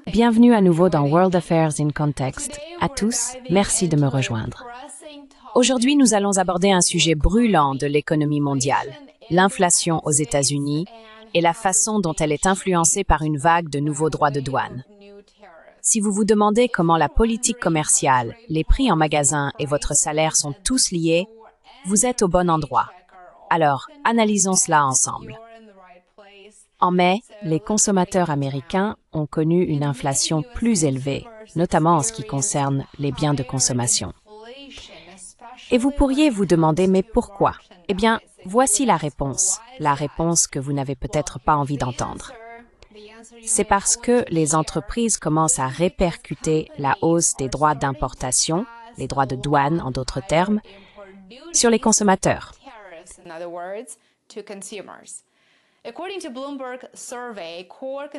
Bienvenue à nouveau dans World Affairs in Context. À tous, merci de me rejoindre. Aujourd'hui, nous allons aborder un sujet brûlant de l'économie mondiale, l'inflation aux États-Unis et la façon dont elle est influencée par une vague de nouveaux droits de douane. Si vous vous demandez comment la politique commerciale, les prix en magasin et votre salaire sont tous liés, vous êtes au bon endroit. Alors, analysons cela ensemble. En mai, les consommateurs américains ont connu une inflation plus élevée, notamment en ce qui concerne les biens de consommation. Et vous pourriez vous demander, mais pourquoi? Eh bien, voici la réponse que vous n'avez peut-être pas envie d'entendre. C'est parce que les entreprises commencent à répercuter la hausse des droits d'importation, les droits de douane en d'autres termes, sur les consommateurs.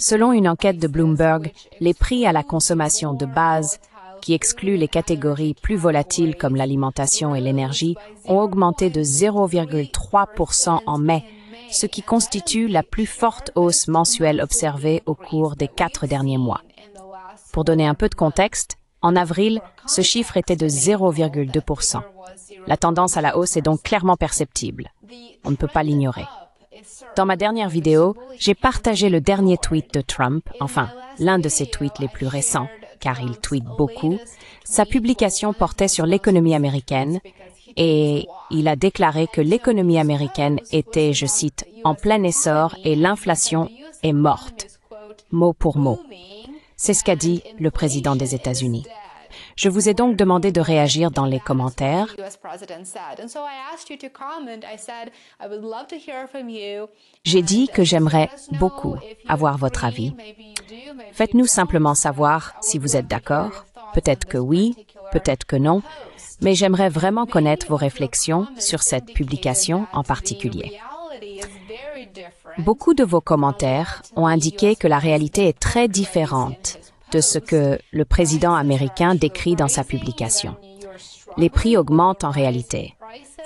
Selon une enquête de Bloomberg, les prix à la consommation de base, qui exclut les catégories plus volatiles comme l'alimentation et l'énergie, ont augmenté de 0,3% en mai, ce qui constitue la plus forte hausse mensuelle observée au cours des 4 derniers mois. Pour donner un peu de contexte, en avril, ce chiffre était de 0,2%. La tendance à la hausse est donc clairement perceptible. On ne peut pas l'ignorer. Dans ma dernière vidéo, j'ai partagé le dernier tweet de Trump, enfin, l'un de ses tweets les plus récents, car il tweet beaucoup. Sa publication portait sur l'économie américaine et il a déclaré que l'économie américaine était, je cite, « en plein essor et l'inflation est morte », mot pour mot. C'est ce qu'a dit le président des États-Unis. Je vous ai donc demandé de réagir dans les commentaires. J'ai dit que j'aimerais beaucoup avoir votre avis. Faites-nous simplement savoir si vous êtes d'accord. Peut-être que oui, peut-être que non, mais j'aimerais vraiment connaître vos réflexions sur cette publication en particulier. Beaucoup de vos commentaires ont indiqué que la réalité est très différente de ce que le président américain décrit dans sa publication. Les prix augmentent en réalité.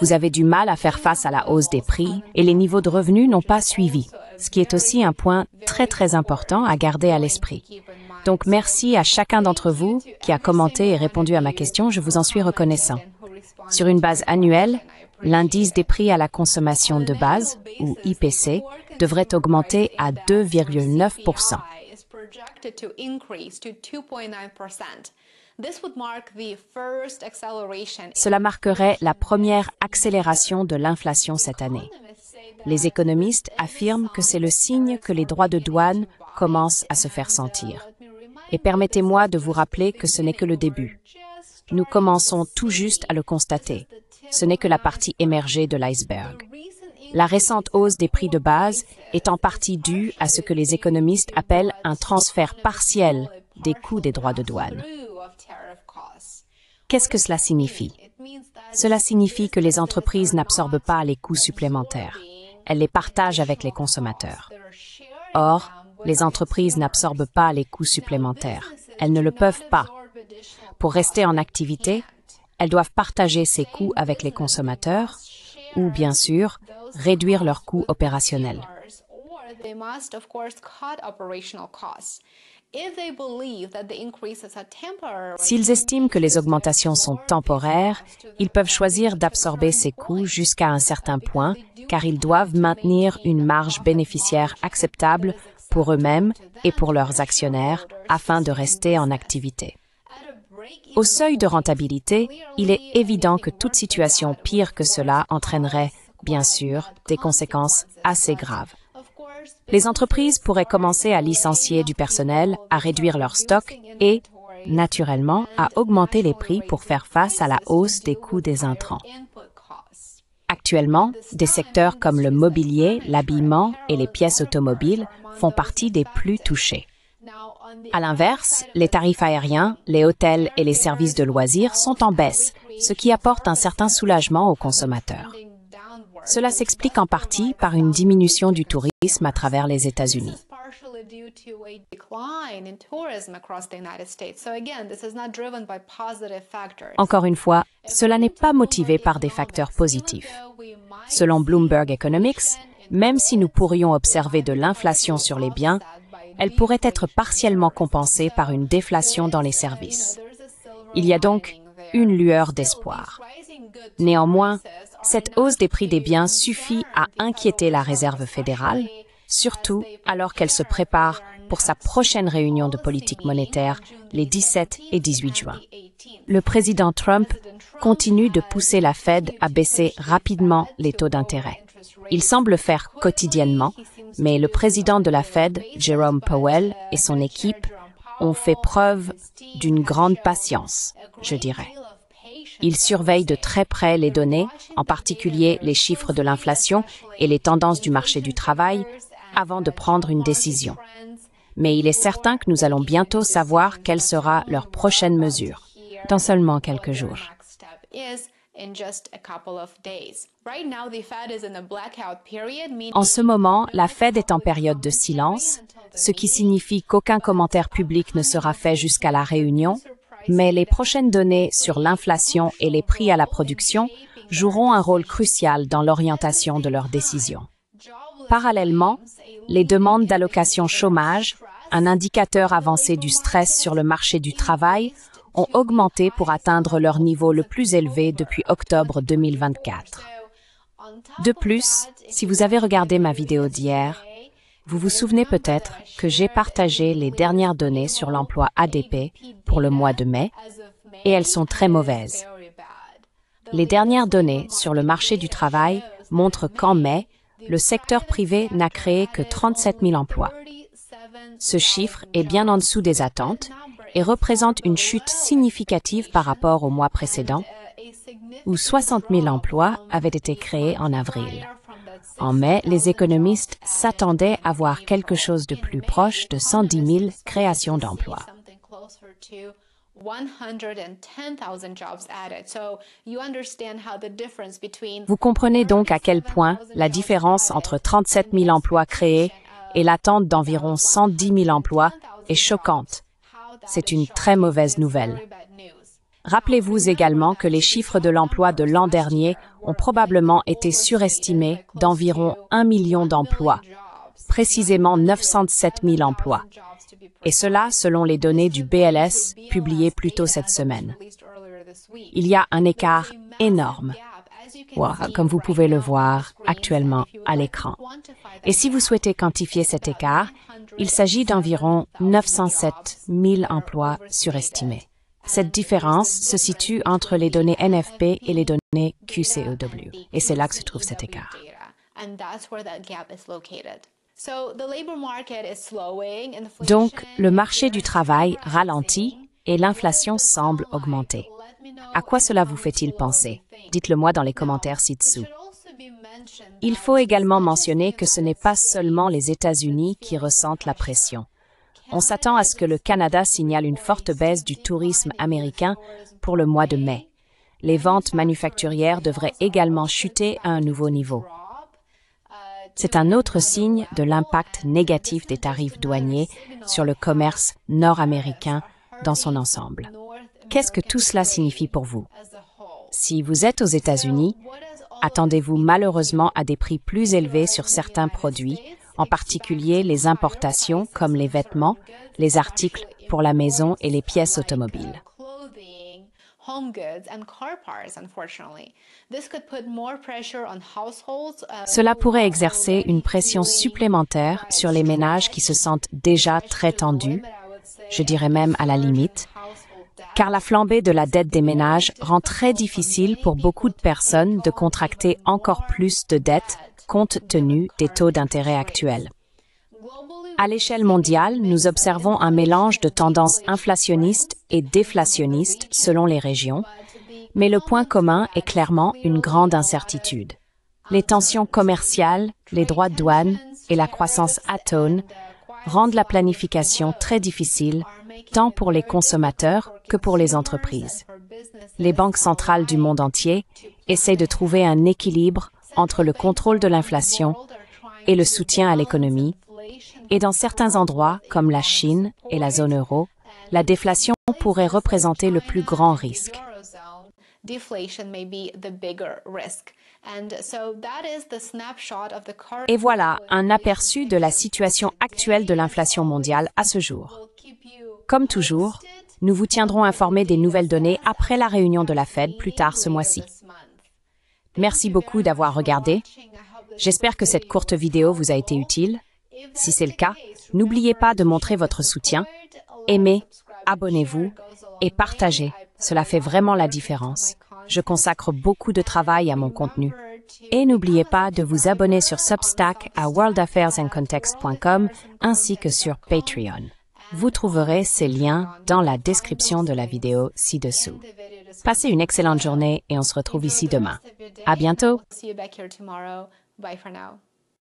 Vous avez du mal à faire face à la hausse des prix et les niveaux de revenus n'ont pas suivi, ce qui est aussi un point très important à garder à l'esprit. Donc merci à chacun d'entre vous qui a commenté et répondu à ma question, je vous en suis reconnaissant. Sur une base annuelle, l'indice des prix à la consommation de base, ou IPC, devrait augmenter à 2,9%. Cela marquerait la première accélération de l'inflation cette année. Les économistes affirment que c'est le signe que les droits de douane commencent à se faire sentir. Et permettez-moi de vous rappeler que ce n'est que le début. Nous commençons tout juste à le constater. Ce n'est que la partie émergée de l'iceberg. La récente hausse des prix de base est en partie due à ce que les économistes appellent un transfert partiel des coûts des droits de douane. Qu'est-ce que cela signifie? Cela signifie que les entreprises n'absorbent pas les coûts supplémentaires. Elles les partagent avec les consommateurs. Or, les entreprises n'absorbent pas les coûts supplémentaires. Elles ne le peuvent pas. Pour rester en activité, elles doivent partager ces coûts avec les consommateurs ou, bien sûr, réduire leurs coûts opérationnels. S'ils estiment que les augmentations sont temporaires, ils peuvent choisir d'absorber ces coûts jusqu'à un certain point, car ils doivent maintenir une marge bénéficiaire acceptable pour eux-mêmes et pour leurs actionnaires afin de rester en activité. Au seuil de rentabilité, il est évident que toute situation pire que cela entraînerait, bien sûr, des conséquences assez graves. Les entreprises pourraient commencer à licencier du personnel, à réduire leur stock et, naturellement, à augmenter les prix pour faire face à la hausse des coûts des intrants. Actuellement, des secteurs comme le mobilier, l'habillement et les pièces automobiles font partie des plus touchés. À l'inverse, les tarifs aériens, les hôtels et les services de loisirs sont en baisse, ce qui apporte un certain soulagement aux consommateurs. Cela s'explique en partie par une diminution du tourisme à travers les États-Unis. Encore une fois, cela n'est pas motivé par des facteurs positifs. Selon Bloomberg Economics, même si nous pourrions observer de l'inflation sur les biens, elle pourrait être partiellement compensée par une déflation dans les services. Il y a donc une lueur d'espoir. Néanmoins, cette hausse des prix des biens suffit à inquiéter la Réserve fédérale, surtout alors qu'elle se prépare pour sa prochaine réunion de politique monétaire les 17 et 18 juin. Le président Trump continue de pousser la Fed à baisser rapidement les taux d'intérêt. Il semble le faire quotidiennement, mais le président de la Fed, Jerome Powell, et son équipe ont fait preuve d'une grande patience, je dirais. Ils surveillent de très près les données, en particulier les chiffres de l'inflation et les tendances du marché du travail, avant de prendre une décision. Mais il est certain que nous allons bientôt savoir quelle sera leur prochaine mesure, dans seulement quelques jours. En ce moment, la Fed est en période de silence, ce qui signifie qu'aucun commentaire public ne sera fait jusqu'à la réunion, mais les prochaines données sur l'inflation et les prix à la production joueront un rôle crucial dans l'orientation de leurs décisions. Parallèlement, les demandes d'allocation chômage, un indicateur avancé du stress sur le marché du travail, ont augmenté pour atteindre leur niveau le plus élevé depuis octobre 2024. De plus, si vous avez regardé ma vidéo d'hier, vous vous souvenez peut-être que j'ai partagé les dernières données sur l'emploi ADP pour le mois de mai, et elles sont très mauvaises. Les dernières données sur le marché du travail montrent qu'en mai, le secteur privé n'a créé que 37 000 emplois. Ce chiffre est bien en dessous des attentes et représente une chute significative par rapport au mois précédent, où 60 000 emplois avaient été créés en avril. En mai, les économistes s'attendaient à voir quelque chose de plus proche de 110 000 créations d'emplois. Vous comprenez donc à quel point la différence entre 37 000 emplois créés et l'attente d'environ 110 000 emplois est choquante. C'est une très mauvaise nouvelle. Rappelez-vous également que les chiffres de l'emploi de l'an dernier ont probablement été surestimés d'environ 1 million d'emplois, précisément 907 000 emplois. Et cela selon les données du BLS publiées plus tôt cette semaine. Il y a un écart énorme, comme vous pouvez le voir actuellement à l'écran. Et si vous souhaitez quantifier cet écart, il s'agit d'environ 907 000 emplois surestimés. Cette différence se situe entre les données NFP et les données QCEW, et c'est là que se trouve cet écart. Donc, le marché du travail ralentit et l'inflation semble augmenter. À quoi cela vous fait-il penser? Dites-le moi dans les commentaires ci-dessous. Il faut également mentionner que ce n'est pas seulement les États-Unis qui ressentent la pression. On s'attend à ce que le Canada signale une forte baisse du tourisme américain pour le mois de mai. Les ventes manufacturières devraient également chuter à un nouveau niveau. C'est un autre signe de l'impact négatif des tarifs douaniers sur le commerce nord-américain dans son ensemble. Qu'est-ce que tout cela signifie pour vous? Si vous êtes aux États-Unis, attendez-vous malheureusement à des prix plus élevés sur certains produits, en particulier les importations comme les vêtements, les articles pour la maison et les pièces automobiles. Cela pourrait exercer une pression supplémentaire sur les ménages qui se sentent déjà très tendus, je dirais même à la limite, car la flambée de la dette des ménages rend très difficile pour beaucoup de personnes de contracter encore plus de dettes compte tenu des taux d'intérêt actuels. À l'échelle mondiale, nous observons un mélange de tendances inflationnistes et déflationnistes selon les régions, mais le point commun est clairement une grande incertitude. Les tensions commerciales, les droits de douane et la croissance atone rendent la planification très difficile, tant pour les consommateurs que pour les entreprises. Les banques centrales du monde entier essaient de trouver un équilibre entre le contrôle de l'inflation et le soutien à l'économie, Et dans certains endroits, comme la Chine et la zone euro, la déflation pourrait représenter le plus grand risque. Et voilà un aperçu de la situation actuelle de l'inflation mondiale à ce jour. Comme toujours, nous vous tiendrons informés des nouvelles données après la réunion de la Fed plus tard ce mois-ci. Merci beaucoup d'avoir regardé. J'espère que cette courte vidéo vous a été utile. Si c'est le cas, n'oubliez pas de montrer votre soutien. Aimez, abonnez-vous et partagez. Cela fait vraiment la différence. Je consacre beaucoup de travail à mon contenu. Et n'oubliez pas de vous abonner sur Substack à worldaffairsandcontext.com ainsi que sur Patreon. Vous trouverez ces liens dans la description de la vidéo ci-dessous. Passez une excellente journée et on se retrouve ici demain. À bientôt! Bye for now.